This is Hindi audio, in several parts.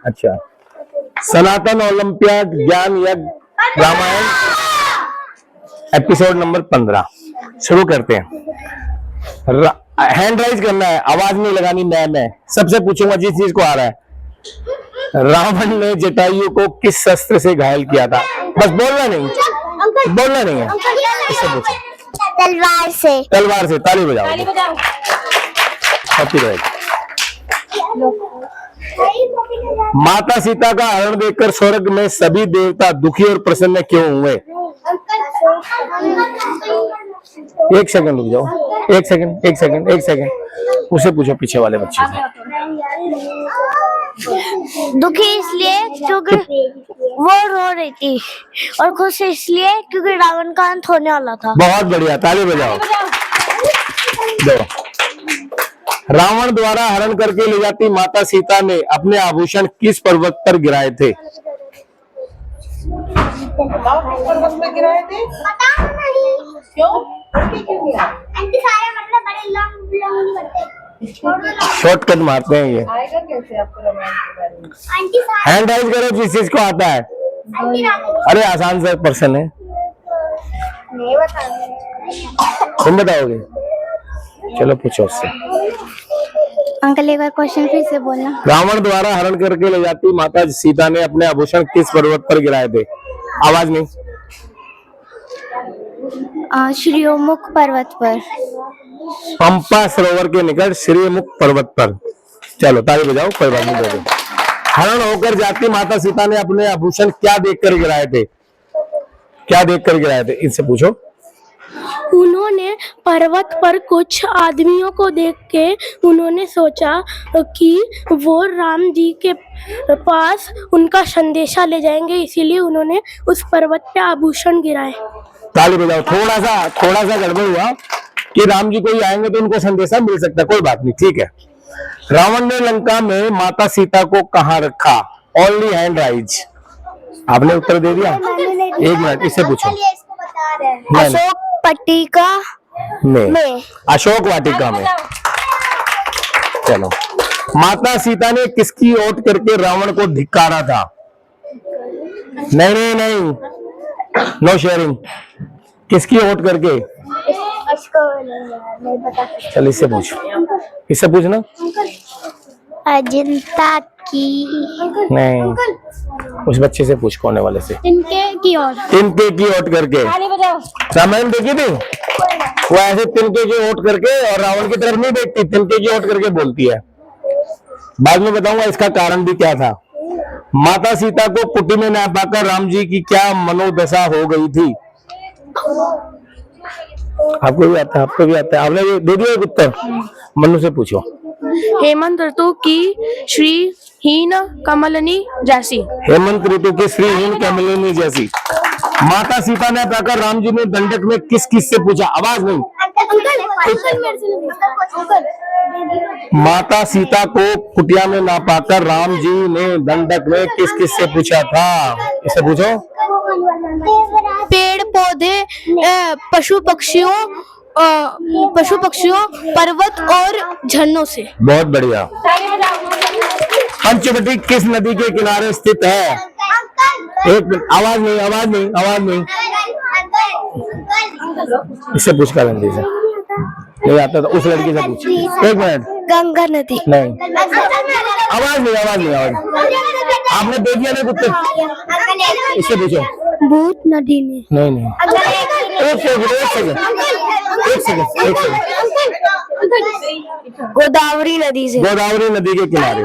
अच्छा, सनातन ओलंपियाड ज्ञान यज्ञ रामायण एपिसोड नंबर 15 शुरू करते हैं। हैंड राइज करना है, आवाज नहीं लगानी। मैं सबसे पूछूंगा जिस चीज को आ रहा है। रावण ने जटायु को किस शस्त्र से घायल किया था? बस बोलना नहीं, बोलना नहीं है। इससे पूछो। तलवार से। तलवार से। ताली बजाओ। माता सीता का हरण देखकर स्वर्ग में सभी देवता दुखी और प्रसन्न क्यों हुए? एक सेकंड रुक जाओ। एक सेकंड उसे पूछो, पीछे वाले बच्चे से। दुखी इसलिए क्योंकि वो रो रही थी और खुश इसलिए क्योंकि रावण का अंत होने वाला था। बहुत बढ़िया, ताली बजाओ। दो। रावण द्वारा हरण करके ले जाती माता सीता ने अपने आभूषण किस पर्वत पर गिराए थे? पर्वत में गिराए थे? पता नहीं क्यों सारे मतलब बड़े लॉन्ग करते। शॉर्टकट मारते हैं ये। आएगा कैसे आपको रामायण के बारे में? हैंड राइज करो जिस चीज को आता है। अरे आसान सा पर्सन है, नहीं बता। तुम बताओगे? चलो पूछो उससे। अंकल एक बार क्वेश्चन फिर से बोलना। रावण द्वारा हरण करके ले जाती माता सीता ने अपने आभूषण किस पर्वत पर गिराए थे? आवाज नहीं। श्रीमुख पर्वत पर। पंपा सरोवर के निकट श्रीमुख पर्वत पर। चलो ताली बजाओ, कोई बात नहीं। दो। हरण होकर जाती माता सीता ने अपने आभूषण क्या देखकर गिराए थे? क्या देखकर गिराए थे? इनसे पूछो। उन्होंने पर्वत पर कुछ आदमियों को देख के उन्होंने सोचा कि वो राम जी के पास उनका संदेशा ले जाएंगे, इसीलिए उन्होंने उस पर्वत पे आभूषण गिराए। ताली बजाओ। थोड़ा सा गड़बड़ हुआ कि राम जी को ही आएंगे तो उनको संदेशा मिल सकता है, कोई बात नहीं, ठीक है। रावण ने लंका में माता सीता को कहाँ रखा? Only hand raise. आपने उत्तर दे दिया। एक मिनट, इससे पूछो। अशोक वाटिका में। अशोक वाटिका में। चलो, माता सीता ने किसकी ओट करके रावण को धिक्कारा था? नहीं, नो शेयरिंग। किसकी ओट करके? चल इससे पूछना। अजंता की। नहीं, उस बच्चे से पूछ, कोने वाले से। तिनके की ओट करके। रामायण देखी थी? वो ऐसे तिनके की ओट करके और रावण की तरफ नहीं देखती, तिनके की ओट करके बोलती है। बाद में बताऊंगा इसका कारण भी क्या था। माता सीता को कुटी में न पाकर राम जी की क्या मनोदशा हो गई थी? आपको भी आता है। आपने दे दिया एक उत्तर। मनु से पूछो। हेमंत ऋतु की श्रीहीन कमलनी जैसी। हेमंत ऋतु की श्रीहीन कमलिनी जैसी। माता सीता ने पाकर राम जी ने दंडक में किस से पूछा? आवाज नहीं। माता सीता को कुटिया में ना पाकर राम जी ने दंडक में किस से पूछा था? इसे पूछो। पेड़ पौधे, पशु पक्षियों, पर्वत और झरनों से। बहुत बढ़िया। पंचवटी किस नदी के किनारे स्थित है? एक मिनट, आवाज नहीं। इससे पूछ कर नहीं आता था, उस लड़की से पूछ। एक मिनट। गंगा नदी। नहीं, आवाज नहीं। आपने दे दिया ना उत्तर। इससे पूछो। भूत नदी में। नहीं। एक सेकंड। गोदावरी नदी से। गोदावरी नदी के किनारे।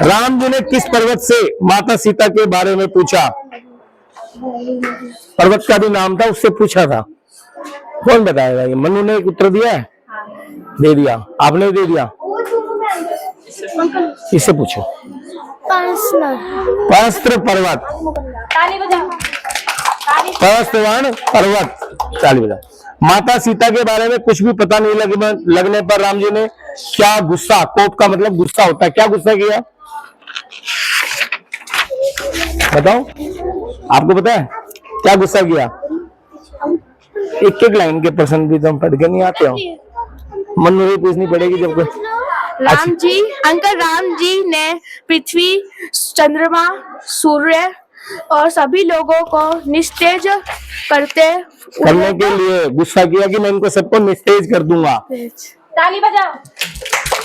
राम जी ने किस पर्वत से माता सीता के बारे में पूछा? पर्वत का भी नाम था, उससे पूछा था। कौन बताएगा? ये मनु ने एक उत्तर दिया है। दे दिया। आपने दे दिया। इससे पूछो। सहस्त्र पर्वत। सहस्त्रवान पर्वत। ताली बजाओ। माता सीता के बारे में कुछ भी पता नहीं लगने पर राम जी ने क्या गुस्सा, कोप का मतलब गुस्सा होता है, क्या गुस्सा किया? बताओ, आपको पता है क्या गुस्सा किया? एक लाइन के प्रश्न भी तुम पढ़ के नहीं आते हो। मन में भी पूछनी पड़ेगी जब राम जी ने पृथ्वी, चंद्रमा, सूर्य और सभी लोगों को निस्तेज करने के लिए गुस्सा किया कि मैं इनको सबको निस्तेज कर दूंगा। ताली बजाओ।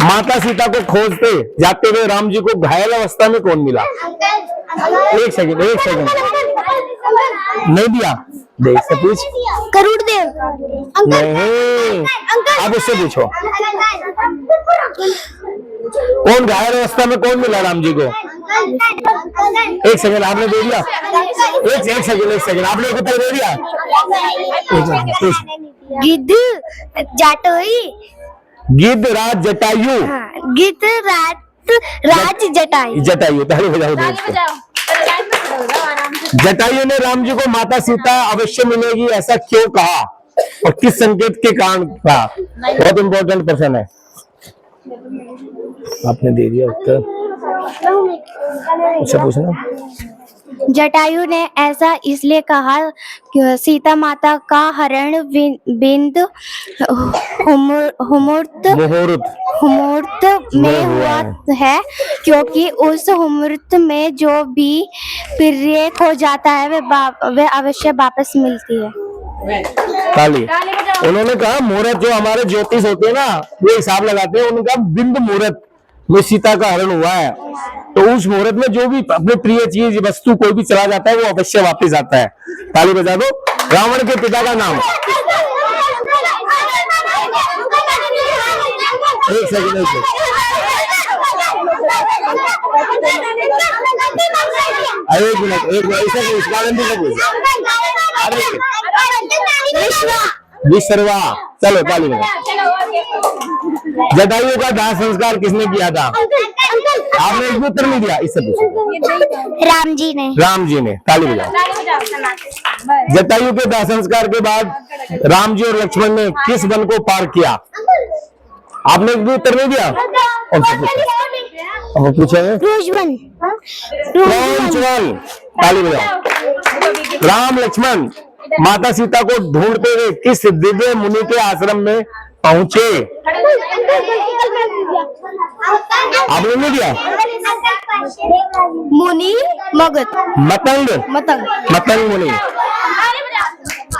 माता सीता को खोजते जाते हुए राम जी को घायल अवस्था में कौन मिला? एक सेकंड नहीं दिया, देख से पूछ। गरुड़ देव। नहीं, अब उससे पूछो कौन घायल अवस्था में कौन मिला राम जी को? एक सेकंड आपने दे दिया, एक सेकंड आपने उत्तर दे दिया। गिद्ध जटायु। गिद्ध राज जटायु। गिद्ध राज जटायु। ताली बजाओ देख से। जटायु ने राम जी को माता सीता अवश्य मिलेगी ऐसा क्यों कहा और किस संकेत के कारण कहा? बहुत इंपॉर्टेंट क्वेश्चन है। आपने दे दिया उत्तर, उससे पूछना। जटायु ने ऐसा इसलिए कहा कि सीता माता का हरण बिंद मुहूर्त में हुआ है, क्योंकि उस मुहूर्त में जो भी प्रिय खो जाता है वे अवश्य वापस मिलती है। ताली। उन्होंने कहा मुहूर्त, जो हमारे ज्योतिष होते हैं ना वो हिसाब लगाते हैं, उनका बिंद मुहूर्त में सीता का हरण हुआ है, तो उस मुहूर्त में जो भी अपने प्रिय चीज वस्तु कोई भी चला जाता है वो अवश्य वापस आता है। ताली बजा दो। रावण के पिता का नाम? एक सेकंड विश्रवा। चलो ताली बजा। जटायु का दाह संस्कार किसने किया था? आपने एक भी उत्तर नहीं दिया, इससे पूछो। राम जी ने। ताली बजाओ। जटायु के दाह संस्कार के बाद राम जी और लक्ष्मण ने किस वन को पार किया? आपने एक भी उत्तर नहीं दिया, और पूछेंगे रोजवन। ताली बजाओ। राम लक्ष्मण माता सीता को ढूंढते हुए किस दिव्य मुनि के आश्रम में पहुंचे? आपने नहीं दिया। मुनि मतंग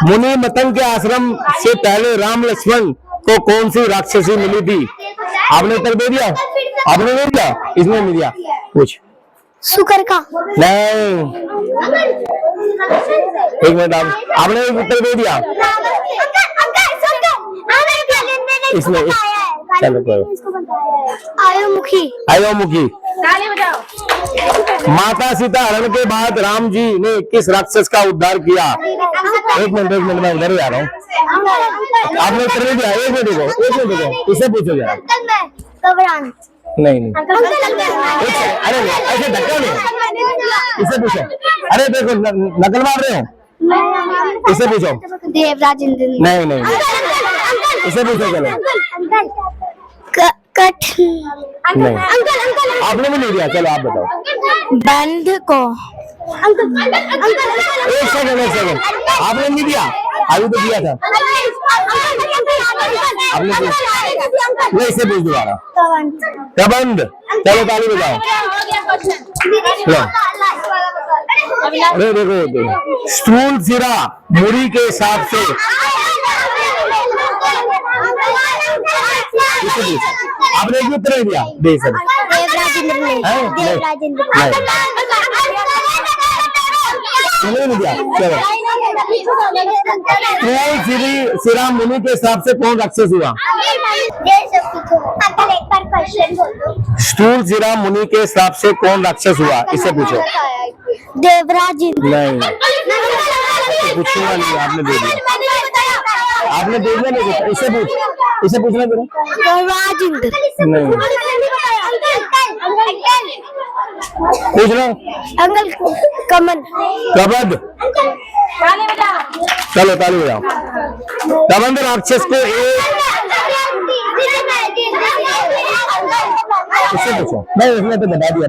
मुनि मतंग के आश्रम से पहले राम लक्ष्मण को कौन सी राक्षसी मिली थी? आपने उत्तर दे दिया, आपने नहीं दिया, इसने नहीं दिया। पूछ। शुकर का। नहीं, एक मिनट, आपने एक उत्तर दे दिया, इसमें चलो आयोमुखी। माता सीता हरण के बाद राम जी ने किस राक्षस का उद्धार किया? एक मिनट मैं उधर ही आ रहा हूँ। आपने उत्तर नहीं दिया, एक मिनट देखो, इसे पूछो जरा। नहीं अरे ऐसे धक्का नहीं, इसे पूछो। अरे देखो नकल मार रहे हो, इसे पूछो। देवराज इंद्र। नहीं इसे पूछो। चलो नहीं, आपने भी नहीं दिया। चलो आप बताओ। बंध को। एक सेकंड, आपने नहीं दिया, अभी तो दिया था आपने। नहीं, इसे पूछ दोबारा। प्रबंध। चलो ताली बजाओ। अरे देखो, स्थूल सिरा मुरी के हिसाब से आपने एक उत्तर नहीं दिया। नहीं दिया। चलो, स्थूल सिरा मुनि के हिसाब से कौन राक्षस हुआ? स्थूल सिरा मुनि के हिसाब से कौन राक्षस हुआ, इससे पूछो। देवराज इंद्र। नहीं पूछूंगा नहीं, आपने दे दिया, आपने दे दिया। नहीं, इसे पूछना जरा। देवराज इंद्र। नहीं पूछना। अंकल कमल। कबंध। चलो ताली बजाओ। कबंध राक्षस को इससे पूछो। नहीं, उसने तो बता दिया।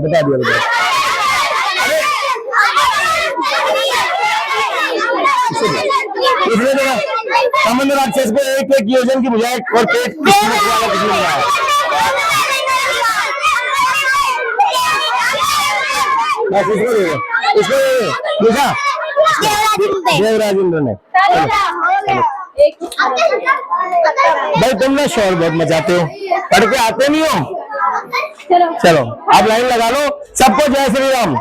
इसलिए तो कबंध राक्षस को एक योजन की बजाय और पेट बस इसको दे दो, इसको दे दो। निशा, देवराज इंद्र ने। भाई तुम ना शोर बहुत मचाते हो, पढ़ के आते नहीं हो। चलो आप लाइन लगा लो, सबको जय श्री राम।